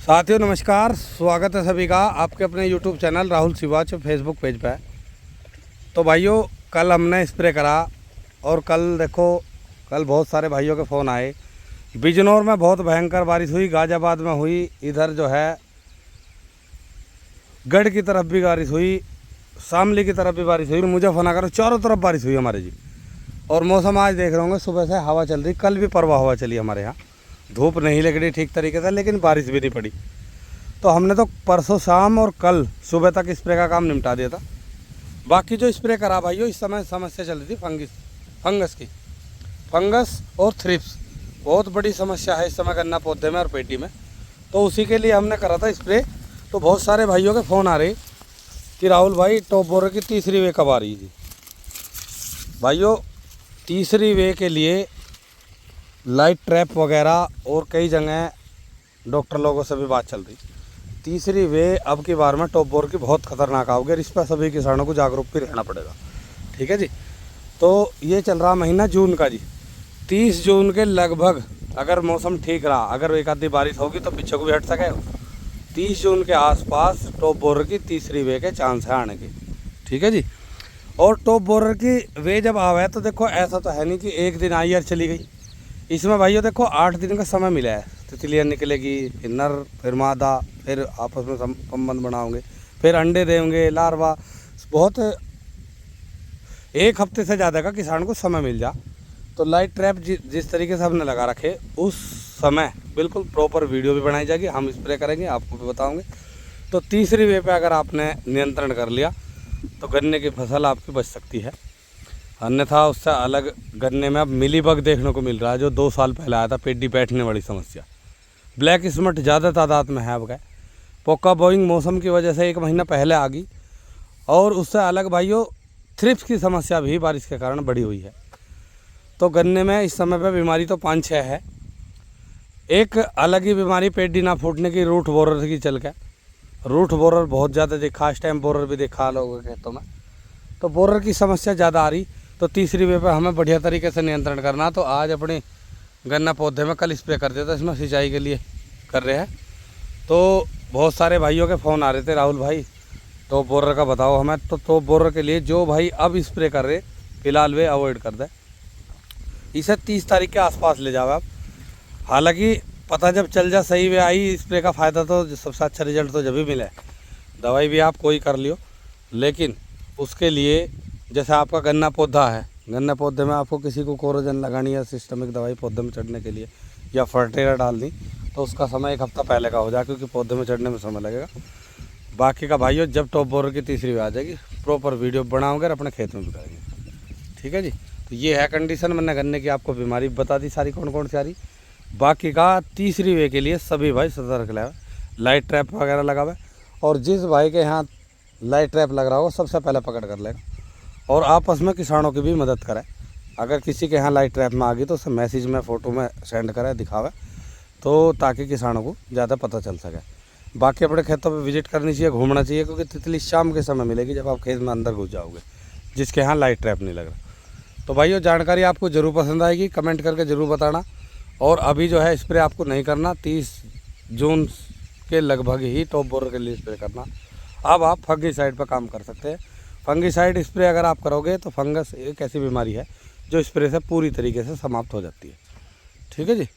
साथियों नमस्कार, स्वागत है सभी का आपके अपने YouTube channel Rahul Shivach Facebook page पे। तो भाइयों कल हमने स्प्रे करा और कल देखो कल बहुत सारे भाइयों के फ़ोन आए। बिजनौर में बहुत भयंकर बारिश हुई, गाज़ियाबाद में हुई, इधर जो है गढ़ की तरफ भी बारिश हुई, शामली की तरफ भी बारिश हुई, मुजफ्फरनगर चारों तरफ बारिश हुई हमारे जी। और मौसम आज देख रहे होंगे सुबह से हवा चल रही, कल भी परवा हवा चली हमारे यहाँ, धूप नहीं लग रही ठीक तरीके से, लेकिन बारिश भी नहीं पड़ी। तो हमने तो परसों शाम और कल सुबह तक स्प्रे का काम निपटा दिया था। बाकी जो स्प्रे करा भाइयों, इस समय समस्या चल रही थी फंगस और थ्रिप्स, बहुत बड़ी समस्या है इस समय गन्ना पौधे में और पेटी में। तो उसी के लिए हमने करा था स्प्रे। तो बहुत सारे भाइयों के फ़ोन आ रहे कि राहुल भाई टॉप बोरर की तीसरी वे कब आ रही थी। भाइयों तीसरी वे के लिए लाइट ट्रैप वगैरह और कई जगह डॉक्टर लोगों से भी बात चल रही। तीसरी वे अब की बार में टॉप बोरर की बहुत खतरनाक आओगे और इस पर सभी किसानों को जागरूक भी रहना पड़ेगा। ठीक है जी। तो ये चल रहा महीना जून का जी, 30 जून के लगभग अगर मौसम ठीक रहा, अगर एक आधी बारिश होगी तो पीछे को भी हट सके, 30 जून के आसपास टॉप बोरर की तीसरी वे के चांस है आने के। ठीक है जी। और टॉप बोरर की वे जब आवे तो देखो ऐसा तो है नहीं कि एक दिन आई और चली गई। इसमें भाइयों देखो 8 दिन का समय मिला है। तितलियाँ निकलेगी, फिर नर, फिर मादा, फिर आपस में संबंध बनाओगे, फिर अंडे देंगे, लार्वा, बहुत एक हफ्ते से ज़्यादा का किसान को समय मिल जा। तो लाइट ट्रैप जिस तरीके से हमने लगा रखे उस समय बिल्कुल प्रॉपर वीडियो भी बनाई जाएगी, हम स्प्रे करेंगे, आपको भी बताओगे। तो तीसरी वे पे अगर आपने नियंत्रण कर लिया तो गन्ने की फसल आपकी बच सकती है। अन्यथा उससे अलग गन्ने में अब मिलीबग देखने को मिल रहा है, जो 2 साल पहले आया था, पेडी बैठने वाली समस्या। ब्लैक स्मट ज़्यादा तादाद में है अब गए। पोका बोइंग मौसम की वजह से 1 महीना पहले आ गई। और उससे अलग भाइयों थ्रिप्स की समस्या भी बारिश के कारण बढ़ी हुई है। तो गन्ने में इस समय पे बीमारी तो 5-6 है। एक अलग ही बीमारी पेडी ना फूटने की, रूट बोरर की चल के। रूट बोरर बहुत ज़्यादा देखा, स्टेम बोरर भी देखा लोगों के खेतों में। तो बोरर की समस्या ज़्यादा आ रही। तो तीसरी वे पे हमें बढ़िया तरीके से नियंत्रण करना। तो आज अपने गन्ना पौधे में कल स्प्रे कर दिया था, इसमें सिंचाई के लिए कर रहे हैं। तो बहुत सारे भाइयों के फ़ोन आ रहे थे, राहुल भाई टॉप बोरर का बताओ हमें। तो टॉप बोरर के लिए जो भाई अब स्प्रे कर रहे फिलहाल वे अवॉइड कर दे, इसे 30 तारीख के आसपास ले जाओ आप। हालांकि पता जब चल जा सही वे आई, स्प्रे का फ़ायदा तो सबसे अच्छा रिजल्ट तो जब भी मिले। दवाई भी आप कोई कर लियो, लेकिन उसके लिए जैसे आपका गन्ना पौधा है, गन्ना पौधे में आपको किसी को कोरोजन लगानी है, सिस्टमिक दवाई पौधे में चढ़ने के लिए, या फर्टिलाइजर डालनी, तो उसका समय 1 हफ्ता पहले का हो जाए, क्योंकि पौधे में चढ़ने में समय लगेगा। बाकी का भाइयों जब टॉप बोरर की तीसरी आ जाएगी प्रॉपर वीडियो बनाओगे और अपने खेत में भी करेंगे। ठीक है जी। तो ये है कंडीशन, मैंने गन्ने की आपको बीमारी बता दी सारी कौन कौन सी आ रही। बाकी का तीसरी वे के लिए सभी भाई सतर्क रहे, लाइट ट्रैप वगैरह लगावे। और जिस भाई के यहाँ लाइट ट्रैप लग रहा हो सबसे पहले पकड़ कर लेगा। और आपस में किसानों की भी मदद करें। अगर किसी के यहाँ लाइट ट्रैप में आ गई तो उसे मैसेज में, फ़ोटो में सेंड करें, दिखावे, तो ताकि किसानों को ज़्यादा पता चल सके। बाकी अपने खेतों पे विजिट करनी चाहिए, घूमना चाहिए, क्योंकि तितली शाम के समय मिलेगी जब आप खेत में अंदर घुस जाओगे, जिसके यहाँ लाइट ट्रैप नहीं लग रहा। तो भाइयों जानकारी आपको ज़रूर पसंद आएगी, कमेंट करके ज़रूर बताना। और अभी जो है स्प्रे आपको नहीं करना, 30 जून के लगभग ही टॉप बोरर के लिए स्प्रे करना। अब आप फंगीसाइड पर काम कर सकते हैं। फंगीसाइड स्प्रे अगर आप करोगे तो फंगस एक ऐसी बीमारी है जो स्प्रे से पूरी तरीके से समाप्त हो जाती है। ठीक है जी।